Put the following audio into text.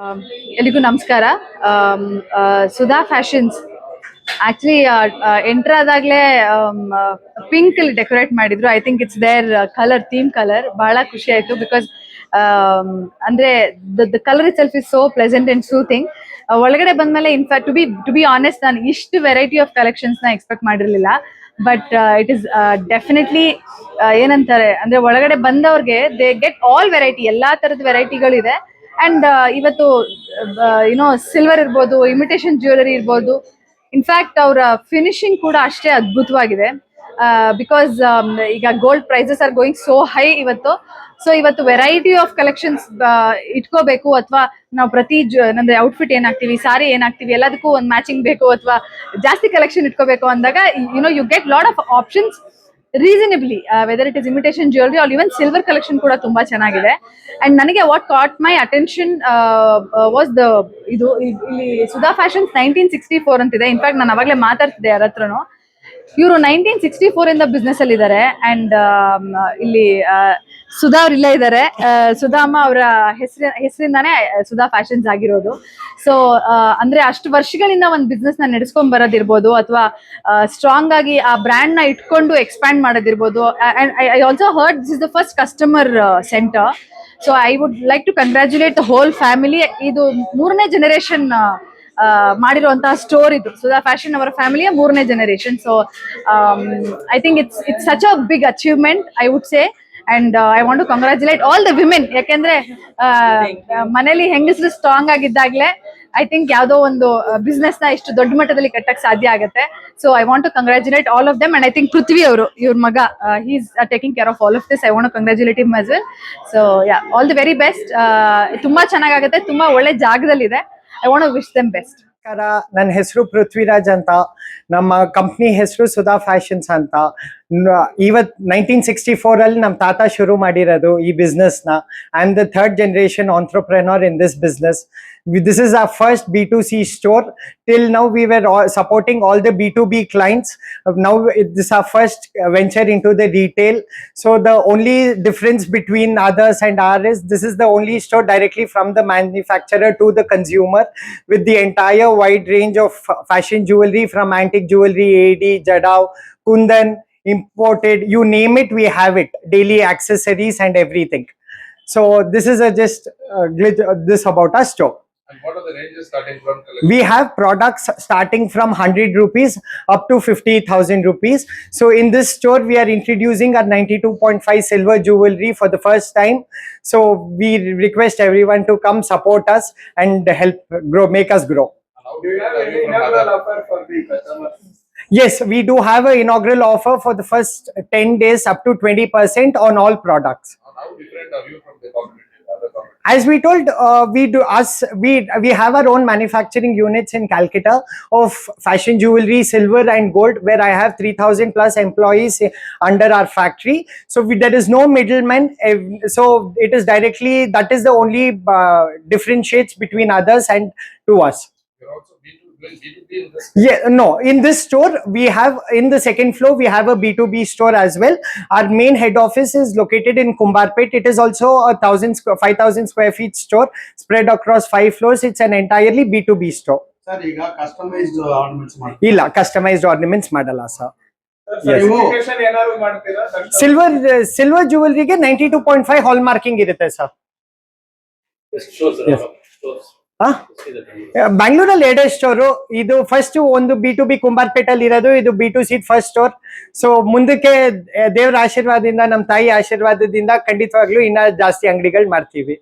Um, ಎಲ್ಲಿಗೂ ನಮಸ್ಕಾರ. Sudha fashions actually enter ಆದಾಗ್ಲೇ ಪಿಂಕ್ ಅಲ್ಲಿ ಡೆಕೋರೇಟ್ ಮಾಡಿದ್ರು. I think it's their colour, theme colour. ಬಹಳ ಖುಷಿ ಆಯ್ತು ಬಿಕಾಸ್ ಅಂದ್ರೆ the colour itself is so pleasant and soothing. ಒಳಗಡೆ ಬಂದ್ಮೇಲೆ ಇನ್ಫ್ಯಾಕ್ಟ್ ಟು ಬಿ ಆನೆಸ್ಟ್, ನಾನು ಇಷ್ಟು ವೆರೈಟಿ ಆಫ್ ಕಲೆಕ್ಷನ್ಸ್ ನ ಎಕ್ಸ್ಪೆಕ್ಟ್ ಮಾಡಿರ್ಲಿಲ್ಲ. ಬಟ್ ಇಟ್ ಇಸ್ ಡೆಫಿನೆಟ್ಲಿ ಏನಂತಾರೆ ಅಂದ್ರೆ ಒಳಗಡೆ ಬಂದವ್ರಿಗೆ ದೇ ಗೆಟ್ ಆಲ್ ವೆರೈಟಿ, ಎಲ್ಲಾ ತರದ ವೆರೈಟಿಗಳಿದೆ. ಅಂಡ್ ಇವತ್ತು ಯುನೋ ಸಿಲ್ವರ್ ಇರ್ಬೋದು, ಇಮಿಟೇಷನ್ ಜ್ಯುವೆಲರಿ ಇರ್ಬೋದು, ಇನ್ಫ್ಯಾಕ್ಟ್ ಅವರ ಫಿನಿಶಿಂಗ್ ಕೂಡ ಅಷ್ಟೇ ಅದ್ಭುತವಾಗಿದೆ. ಬಿಕಾಸ್ ಈಗ gold prices are going so high ಇವತ್ತು. ಸೊ ಇವತ್ತು ವೆರೈಟಿ ಆಫ್ ಕಲೆಕ್ಷನ್ಸ್ ಇಟ್ಕೋಬೇಕು, ಅಥವಾ ನಾವು ಪ್ರತಿ ಅಂದ್ರೆ ಔಟ್ಫಿಟ್ ಏನಾಗ್ತೀವಿ, ಸಾರಿ ಏನಾಗ್ತೀವಿ, ಎಲ್ಲದಕ್ಕೂ ಒಂದು ಮ್ಯಾಚಿಂಗ್ ಬೇಕು, ಅಥವಾ ಜಾಸ್ತಿ ಕಲೆಕ್ಷನ್ ಇಟ್ಕೋಬೇಕು ಅಂದಾಗ you get lot of options reasonably, whether it is imitation jewellery or even silver collection ಕೂಡ ತುಂಬಾ ಚೆನ್ನಾಗಿದೆ. ಅಂಡ್ ನನಗೆ what caught my attention was ಇಲ್ಲಿ ಸುಧಾ ಫ್ಯಾಷನ್ಸ್ 1964 ಅಂತಿದೆ. ಇನ್ಫ್ಯಾಕ್ಟ್ ನಾನು ಅವಾಗಲೇ ಮಾತಾಡ್ತಿದ್ದೆ ಯಾರ ಹತ್ರನು. ಇವರು 1964 ಇಂದ ಬಿಸ್ನೆಸ್ ಅಲ್ಲಿ ಇದ್ದಾರೆ. ಅಂಡ್ ಇಲ್ಲಿ ಸುಧಾ ಅವ್ರು ಇಲ್ಲೇ ಇದ್ದಾರೆ. ಸುಧಾ ಅಮ್ಮ ಅವರ ಹೆಸರಿಂದಾನೇ ಸುಧಾ ಫ್ಯಾಷನ್ಸ್ ಆಗಿರೋದು. ಸೊ ಅಂದ್ರೆ ಅಷ್ಟು ವರ್ಷಗಳಿಂದ ಒಂದು ಬಿಸ್ನೆಸ್ ನ ನಡೆಸ್ಕೊಂಡ್ ಬರೋದಿರ್ಬೋದು, ಅಥವಾ ಸ್ಟ್ರಾಂಗ್ ಆಗಿ ಆ ಬ್ರ್ಯಾಂಡ್ ನ ಇಟ್ಕೊಂಡು ಎಕ್ಸ್ಪ್ಯಾಂಡ್ ಮಾಡೋದಿರ್ಬೋದು. I also heard this is the first customer centre. So I would like to congratulate the whole family. ಇದು 3ನೇ ಜನರೇಷನ್ ಮಾಡಿರುವಂತಹ ಸ್ಟೋರ್ ಇದು. ಸುಧಾ ಫ್ಯಾಷನ್ ಅವರ ಫ್ಯಾಮಿಲಿಯ 3ನೇ generation. So I think it's such a big achievement, I would say. And I want to congratulate all the women. ಯಾಕೆಂದ್ರೆ ಮನೇಲಿ ಹೆಂಗಸರು ಸ್ಟ್ರಾಂಗ್ ಆಗಿದ್ದಾಗ್ಲೇ ಐ ಥಿಂಕ್ ಯಾವ್ದೋ ಒಂದು ಬಿಸ್ನೆಸ್ ನ ಇಷ್ಟು ದೊಡ್ಡ ಮಟ್ಟದಲ್ಲಿ ಕಟ್ಟಕ್ ಸಾಧ್ಯ ಆಗುತ್ತೆ. So I want to congratulate all of them. And I think Prithvi ಅವರು, ಇವ್ರ ಮಗ, he is taking care of all of this. I want to congratulate him as well. So yeah, all the very best. ತುಂಬಾ ಚೆನ್ನಾಗುತ್ತೆ, ತುಂಬಾ ಒಳ್ಳೆ ಜಾಗದಲ್ಲಿದೆ. I want to wish them best. ನನ್ನ ಹೆಸರು ಪೃಥ್ವಿರಾಜ್ ಅಂತ. ನಮ್ಮ ಕಂಪ್ನಿ ಹೆಸರು ಸುಧಾ ಫ್ಯಾಷನ್ಸ್ ಅಂತ. ಇವತ್ 1964 ಅಲ್ಲಿ ನಮ್ಮ ತಾತ ಶುರು ಮಾಡಿರೋದು ಈ ಬಿಸ್ನೆಸ್ ನ. I am the 3rd generation entrepreneur in this business. This is our first B2C store. Till now we were supporting all the B2B clients. Now this is our first venture into the retail. So the only difference between others and ours is this is the only store directly from the manufacturer to the consumer, with the entire wide range of fashion jewelry, from antique jewelry, AD, Jadao, Kundan, imported, you name it, we have it. Daily accessories and everything. So this is just this about our store. And what are the ranges starting from? We have products starting from 100 rupees up to 50,000 rupees. So in this store, we are introducing our 92.5 silver jewelry for the first time. So we request everyone to come support us and help grow, make us grow. Do you have any inaugural offer for the customers? Yes, we do have an inaugural offer for the first 10 days up to 20% on all products. How different are you from the competition? As we told, we have our own manufacturing units in Calcutta of fashion jewelry, silver and gold, where I have 3,000 plus employees under our factory. So there is no middleman. So it is directly, that is the only differentiates between others and to us. You're also B2B in this? Yeah, no. In this store, we have, in the second floor, we have a B2B store as well. Our main head office is located in Kumbarpet. It is also a 5,000 square feet store spread across 5 floors. It's an entirely B2B store. Sir, ಈಗ customized ornaments ಮಾಡಿ ಇಲ್ಲ, customized ornaments ಮಾಡಲ್ಲ sir. Certification ಏನಾದ್ರು ಮಾಡ್ತೀರಾ? Silver ಜುವೆಲರಿಗೆ 92.5 hallmarking ಇರುತ್ತೆ sir. ಬ್ಯಾಂಗ್ಳೂರಲ್ಲಿ 2 store. ಇದು first ಒಂದು B2B ಕುಂಬಾರ್ಪೇಟ್ ಅಲ್ಲಿ ಇರೋದು, ಇದು B2C ಫಸ್ಟ್ ಸ್ಟೋರ್. ಸೊ ಮುಂದಕ್ಕೆ ದೇವರ ಆಶೀರ್ವಾದದಿಂದ, ನಮ್ಮ ತಾಯಿ ಆಶೀರ್ವಾದದಿಂದ ಖಂಡಿತವಾಗ್ಲೂ ಇನ್ನ ಜಾಸ್ತಿ ಅಂಗಡಿಗಳು ಮಾಡ್ತೀವಿ.